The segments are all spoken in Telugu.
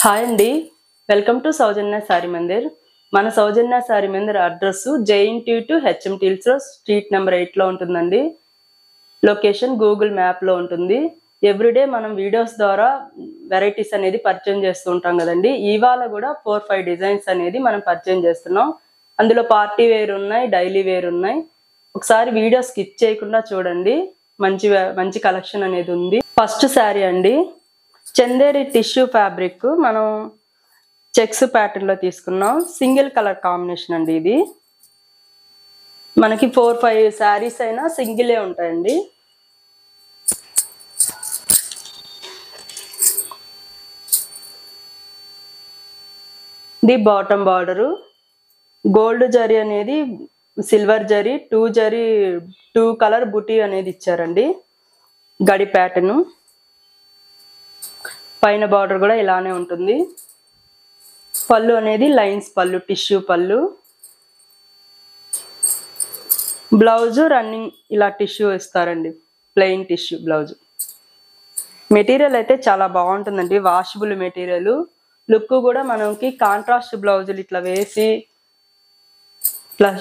హాయ్ అండి, వెల్కమ్ టు సౌజన్య సారీ మందిర్. మన Soujanya Sari Mandir address JNT to HMTs street number 8 లో ఉంటుందండి. లొకేషన్ గూగుల్ మ్యాప్ లో ఉంటుంది. ఎవ్రీడే మనం వీడియోస్ ద్వారా వెరైటీస్ అనేది పరిచయం చేస్తూ ఉంటాం కదండి. ఇవాళ కూడా 4-5 డిజైన్స్ అనేది మనం పరిచయం చేస్తున్నాం. అందులో పార్టీ వేర్ ఉన్నాయి, డైలీ వేర్ ఉన్నాయి. ఒకసారి వీడియో స్కిప్ చేయకుండా చూడండి. మంచి కలెక్షన్ అనేది ఉంది. ఫస్ట్ శారీ అండి, చందేరి టిష్యూ ఫ్యాబ్రిక్ మనం చెక్స్ ప్యాటర్న్ లో తీసుకున్నాం. సింగిల్ కలర్ కాంబినేషన్ అండి. ఇది మనకి 4-5 శారీస్ అయినా సింగిలే ఉంటాయండి. ఇది బాటమ్ బార్డరు, గోల్డ్ జరీ అనేది సిల్వర్ జరీ, 2 కలర్ బుటీ అనేది ఇచ్చారండి. గడి ప్యాటర్న్, పైన బార్డర్ కూడా ఇలానే ఉంటుంది. పళ్ళు అనేది లైన్స్ పళ్ళు, టిష్యూ పళ్ళు. బ్లౌజ్ రన్నింగ్ ఇలా టిష్యూ ఇస్తారండి, ప్లెయిన్ టిష్యూ బ్లౌజ్. మెటీరియల్ అయితే చాలా బాగుంటుందండి, వాషబుల్ మెటీరియల్. లుక్ కూడా మనకి కాంట్రాస్ట్ బ్లౌజులు ఇట్లా వేసి ఇట్లా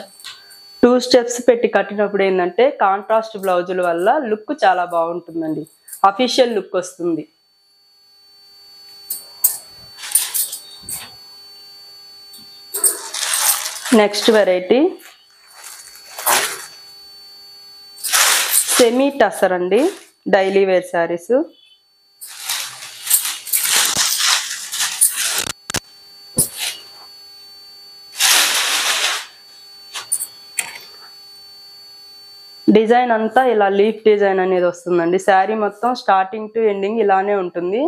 2 స్టెప్స్ పెట్టి కట్టినప్పుడు ఏంటంటే కాంట్రాస్ట్ బ్లౌజుల వల్ల లుక్ చాలా బాగుంటుందండి, అఫీషియల్ లుక్ వస్తుంది. నెక్స్ట్ వెరైటీ సెమీ టసర్ అండి, డైలీ వేర్ శారీస్. డిజైన్ అంతా ఇలా లీఫ్ డిజైన్ అనేది వస్తుందండి. శారీ మొత్తం స్టార్టింగ్ టు ఎండింగ్ ఇలానే ఉంటుంది.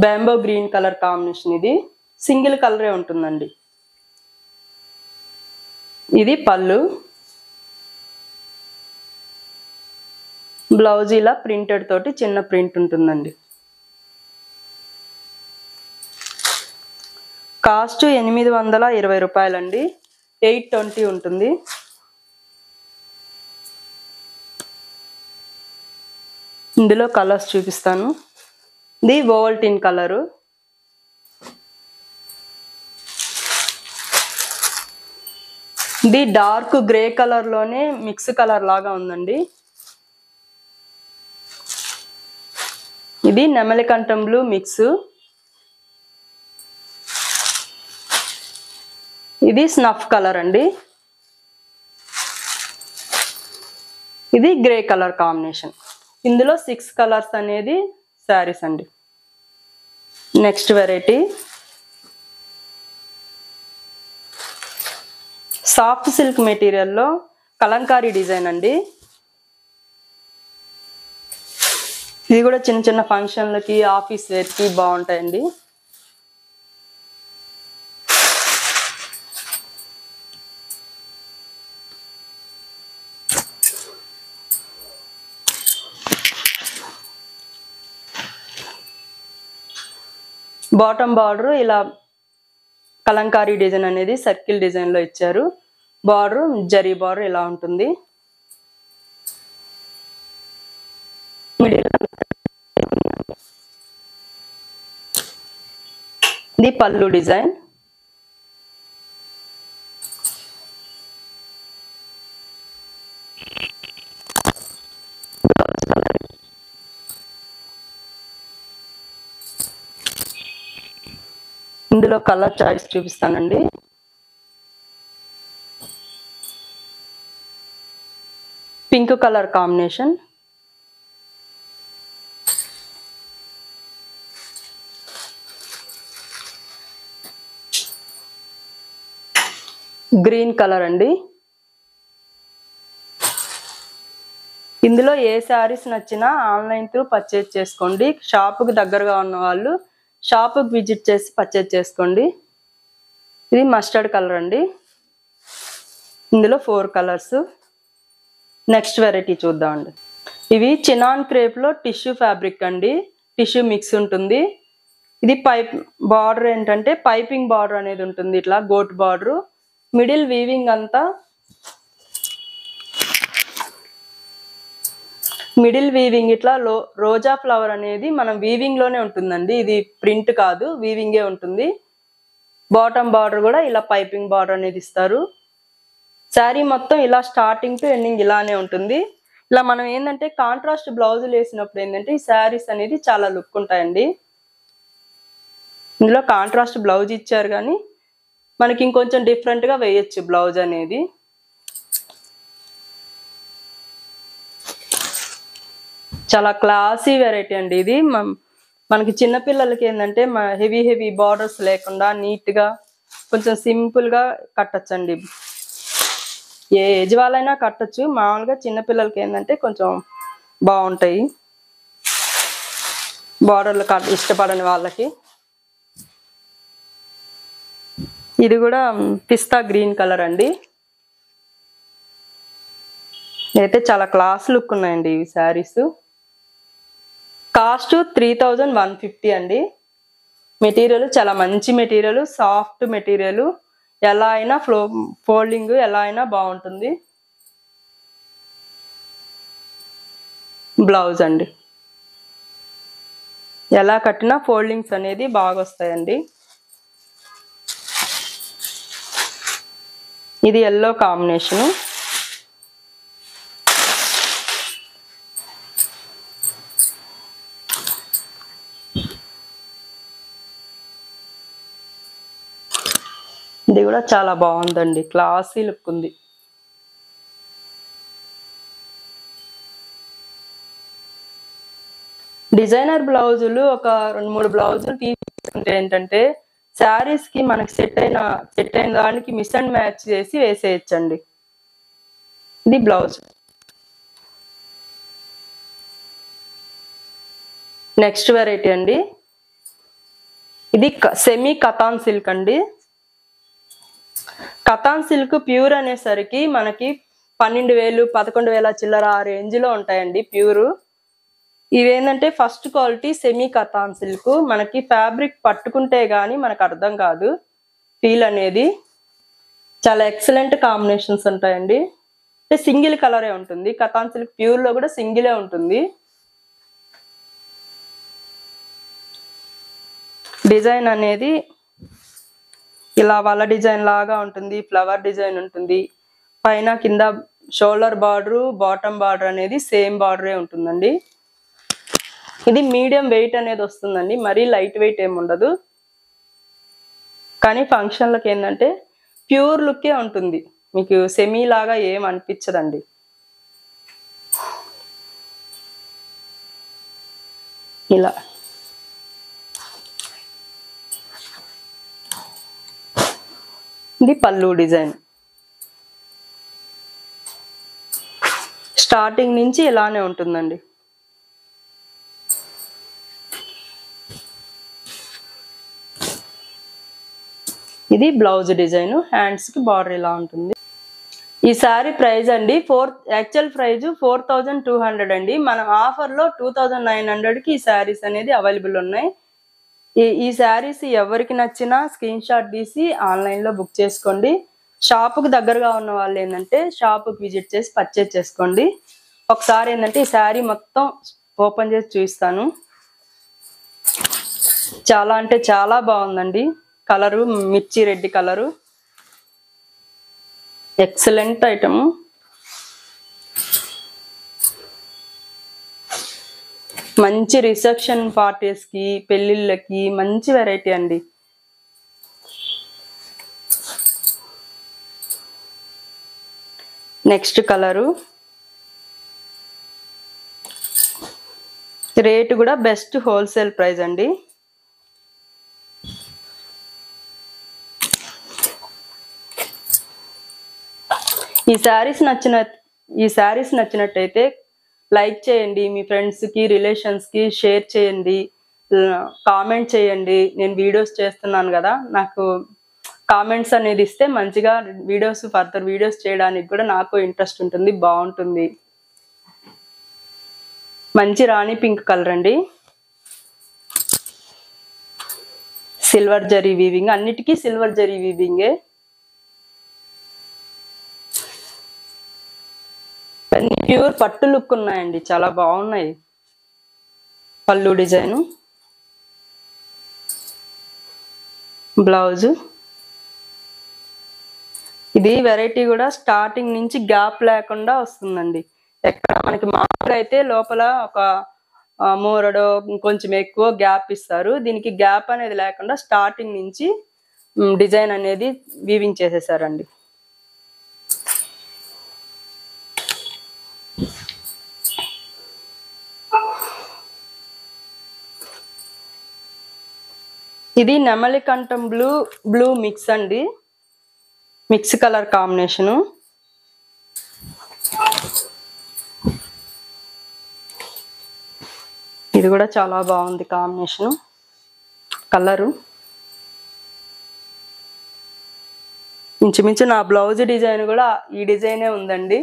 Bamboo green colour combination. ఇది సింగిల్ కలరే ఉంటుందండి. ఇది పళ్ళు, బ్లౌజ్ ఇలా ప్రింటెడ్ తోటి చిన్న ప్రింట్ ఉంటుందండి. కాస్ట్ 820 రూపాయలండి, 820 ఉంటుంది. ఇందులో కలర్స్ చూపిస్తాను. ఇది వోల్టిన్ కలరు, ఇది డార్క్ గ్రే కలర్ లోనే మిక్స్ కలర్ లాగా ఉందండి. ఇది నెమలికంఠం బ్లూ మిక్స్. ఇది స్నఫ్ కలర్ అండి. ఇది గ్రే కలర్ కాంబినేషన్. ఇందులో 6 కలర్స్ అనేది శారీస్ అండి. నెక్స్ట్ వెరైటీ సాఫ్ట్ సిల్క్ మెటీరియల్లో కలంకారీ డిజైన్ అండి. ఇది కూడా చిన్న చిన్న ఫంక్షన్లకి, ఆఫీస్ వేర్కి బాగుంటాయండి. బాటమ్ బార్డర్ ఇలా కలంకారీ డిజైన్ అనేది సర్కిల్ డిజైన్ లో ఇచ్చారు. బార్డర్ జరీ బార్డర్ ఇలా ఉంటుంది. ఇది పళ్ళు డిజైన్. ఇందులో కలర్ చాయిస్ చూపిస్తానండి. Pink colour combination, green colour అండి. ఇందులో ఏ శారీస్ నచ్చినా ఆన్లైన్ త్రూ పర్చేజ్ చేసుకోండి. షాపుకి దగ్గరగా ఉన్న వాళ్ళు షాపుకి విజిట్ చేసి పర్చేజ్ చేసుకోండి. ఇది మస్టర్డ్ కలర్ అండి. ఇందులో 4 కలర్స్. నెక్స్ట్ వెరైటీ చూద్దామండి. ఇవి చినాన్ క్రేప్ లో టిష్యూ ఫ్యాబ్రిక్ అండి, టిష్యూ మిక్స్ ఉంటుంది. ఇది పైప్ బార్డర్ ఏంటంటే పైపింగ్ బార్డర్ అనేది ఉంటుంది, ఇట్లా గోట్ బార్డర్. మిడిల్ వీవింగ్ అంతా మిడిల్ వీవింగ్ ఇట్లా రోజా ఫ్లవర్ అనేది మనం వీవింగ్ లోనే ఉంటుందండి, ఇది ప్రింట్ కాదు, వీవింగే ఉంటుంది. బాటమ్ బార్డర్ కూడా ఇలా పైపింగ్ బార్డర్ అనేది ఇస్తారు. శారీ మొత్తం ఇలా స్టార్టింగ్ టు ఎండింగ్ ఇలానే ఉంటుంది. ఇలా మనం ఏంటంటే కాంట్రాస్ట్ బ్లౌజులు వేసినప్పుడు ఏంటంటే ఈ శారీస్ అనేది చాలా లుక్ ఉంటాయండి. ఇందులో కాంట్రాస్ట్ బ్లౌజ్ ఇచ్చారు కానీ మనకి ఇంకొంచెం డిఫరెంట్ గా వేయచ్చు బ్లౌజ్ అనేది. చాలా క్లాసీ వెరైటీ అండి ఇది. మనకి చిన్నపిల్లలకి ఏంటంటే హెవీ హెవీ బార్డర్స్ లేకుండా నీట్ గా కొంచెం సింపుల్ గా కట్టచ్చండి. ఏ ఏజ్ వాళ్ళైనా కట్టచ్చు, మామూలుగా చిన్నపిల్లలకి ఏంటంటే కొంచెం బాగుంటాయి బార్డర్లు ఇష్టపడని వాళ్ళకి. ఇది కూడా పిస్తా గ్రీన్ కలర్ అండి. అయితే చాలా క్లాస్ లుక్ ఉన్నాయండి ఈ శారీస్. కాస్ట్ 3150 అండి. మెటీరియల్ చాలా మంచి మెటీరియల్, సాఫ్ట్ మెటీరియల్, ఎలా అయినా ఫోల్డింగ్ ఎలా అయినా బాగుంటుంది. బ్లౌజ్ అండి, ఎలా కట్టినా ఫోల్డింగ్స్ అనేది బాగా వస్తాయండి. ఇది ఎల్లో కాంబినేషను. ఇది కూడా చాలా బాగుందండి, క్లాసీ లుక్ ఉంది. డిజైనర్ బ్లౌజులు ఒక 2-3 బ్లౌజులు తీసుకుంటే ఏంటంటే శారీస్ కి మనకి సెట్ అయిన దానికి మిస్ అండ్ మ్యాచ్ చేసి వేసేయచ్చండి. ఇది బ్లౌజ్. నెక్స్ట్ వెరైటీ అండి, ఇది సెమీ కతాన్ సిల్క్ అండి. కతాన్ సిల్క్ ప్యూర్ అనేసరికి మనకి 12,000 11,000 చిల్లర ఆ రేంజ్ లో ఉంటాయండి ప్యూర్. ఇవేంటంటే first quality semi katan silk. మనకి ఫ్యాబ్రిక్ పట్టుకుంటే గానీ మనకు అర్థం కాదు ఫీల్ అనేది. చాలా ఎక్సలెంట్ కాంబినేషన్స్ ఉంటాయండి. అంటే సింగిల్ కలరే ఉంటుంది, కతాన్ సిల్క్ ప్యూర్ లో కూడా సింగిలే ఉంటుంది. డిజైన్ అనేది ఇలా వల డిజైన్ లాగా ఉంటుంది, ఫ్లవర్ డిజైన్ ఉంటుంది. పైన కింద షోల్డర్ బార్డర్, బాటమ్ బార్డర్ అనేది సేమ్ బార్డరే ఉంటుందండి. ఇది మీడియం వెయిట్ అనేది వస్తుందండి, మరీ లైట్ వెయిట్ ఏమి ఉండదు. కానీ ఫంక్షన్లకు ఏంటంటే ప్యూర్ లుక్కే ఉంటుంది, మీకు సెమీ లాగా ఏం అనిపించదండి. ఇలా ఇది పళ్ళు డిజైన్. స్టార్టింగ్ నుంచి ఇలానే ఉంటుందండి. ఇది బ్లౌజ్ డిజైన్, హ్యాండ్స్ కి బార్డర్ ఇలా ఉంటుంది. ఈ సారీ ప్రైస్ అండి యాక్చువల్ ప్రైస్ 4200 అండి. మన ఆఫర్ లో 2900 కి ఈ శారీస్ అనేది అవైలబుల్ ఉన్నాయి. ఈ శారీస్ ఎవరికి నచ్చినా స్క్రీన్ షాట్ తీసి ఆన్లైన్ లో బుక్ చేసుకోండి. షాపుకు దగ్గరగా ఉన్న వాళ్ళు ఏంటంటే షాపుకి విజిట్ చేసి పర్చేజ్ చేసుకోండి. ఒకసారి ఏంటంటే ఈ శారీ మొత్తం ఓపెన్ చేసి చూపిస్తాను. చాలా అంటే చాలా బాగుందండి. కలరు మిర్చి రెడ్ కలరు, ఎక్సలెంట్ ఐటమ్. మంచి రిసెప్షన్ పార్టీస్ కి, పెళ్లిళ్ళకి మంచి వెరైటీ అండి. Next colour. రేటు కూడా బెస్ట్ హోల్సేల్ ప్రైస్ అండి. ఈ శారీస్ నచ్చినట్టయితే లైక్ చేయండి, మీ ఫ్రెండ్స్ కి రిలేషన్స్ కి షేర్ చేయండి, కామెంట్ చేయండి. నేను వీడియోస్ చేస్తున్నాను కదా, నాకు కామెంట్స్ అనేది ఇస్తే మంచిగా ఫర్దర్ వీడియోస్ చేయడానికి కూడా నాకు ఇంట్రెస్ట్ ఉంటుంది, బాగుంటుంది. మంచి రాణి పింక్ కలర్ అండి. సిల్వర్ జరీ వీవింగ్, అన్నిటికీ సిల్వర్ జరీ వీవింగే. ప్యూర్ పట్టు లుక్ ఉన్నాయండి, చాలా బాగున్నాయి. పళ్ళు డిజైన్, బ్లౌజ్. ఇది వెరైటీ కూడా స్టార్టింగ్ నుంచి గ్యాప్ లేకుండా వస్తుందండి. ఎక్కడ మనకి మామూలుగా అయితే లోపల ఒక మూరడో కొంచెం ఎక్కువ గ్యాప్ ఇస్తారు. దీనికి గ్యాప్ అనేది లేకుండా స్టార్టింగ్ నుంచి డిజైన్ అనేది వీవింగ్ చేసేసారండి. ఇది నెమలి కంఠం బ్లూ మిక్స్ అండి, మిక్స్ కలర్ కాంబినేషను. ఇది కూడా చాలా బాగుంది కాంబినేషను, కలరు. ఇంచుమించు నా బ్లౌజ్ డిజైన్ కూడా ఈ డిజైనే ఉందండి.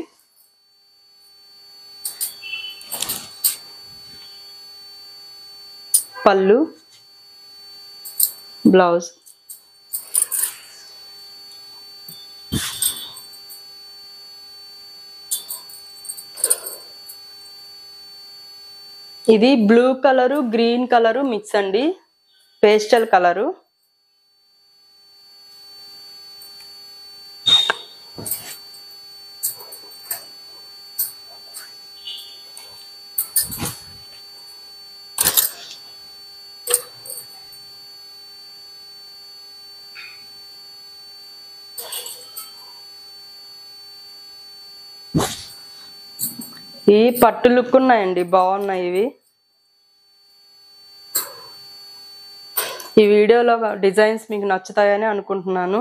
పళ్ళు, బ్లౌజ్. ఇది blue colour green colour mix అండి, పేస్టల్ కలరు. ఈ పట్టు లుక్ ఉన్నాయండి, బాగున్నాయి ఇవి. ఈ వీడియోలో డిజైన్స్ మీకు నచ్చుతాయని అనుకుంటున్నాను.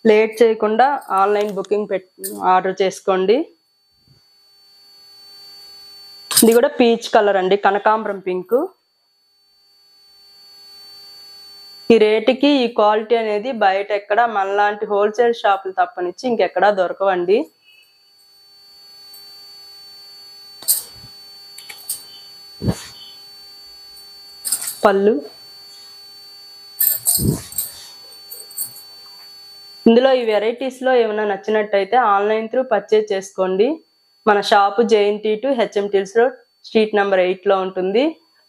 లేట్ చేయకుండా ఆన్లైన్ బుకింగ్ ఆర్డర్ చేసుకోండి. ఇది కూడా పీచ్ కలర్ అండి, కనకాంబరం పింక్. ఈ రేటుకి ఈ క్వాలిటీ అనేది బయట ఎక్కడ మనలాంటి హోల్సేల్ షాపులు తప్పనిచ్చి ఇంకెక్కడా దొరకవండి. పళ్ళు. ఇందులో ఈ వెరైటీస్లో ఏమైనా నచ్చినట్టయితే ఆన్లైన్ త్రూ పర్చేజ్ చేసుకోండి. మన shop JNT2 HMTils road, street number 8లో ఉంటుంది.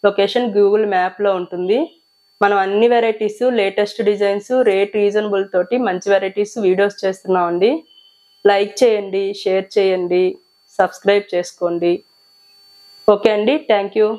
లొకేషన్ గూగుల్ మ్యాప్లో ఉంటుంది. మనం అన్ని varieties, latest designs, rate reasonable తోటి మంచి వెరైటీస్ వీడియోస్ చేస్తున్నామండి. లైక్ చేయండి, షేర్ చేయండి, సబ్స్క్రైబ్ చేసుకోండి. ఓకే అండి, థ్యాంక్ యూ.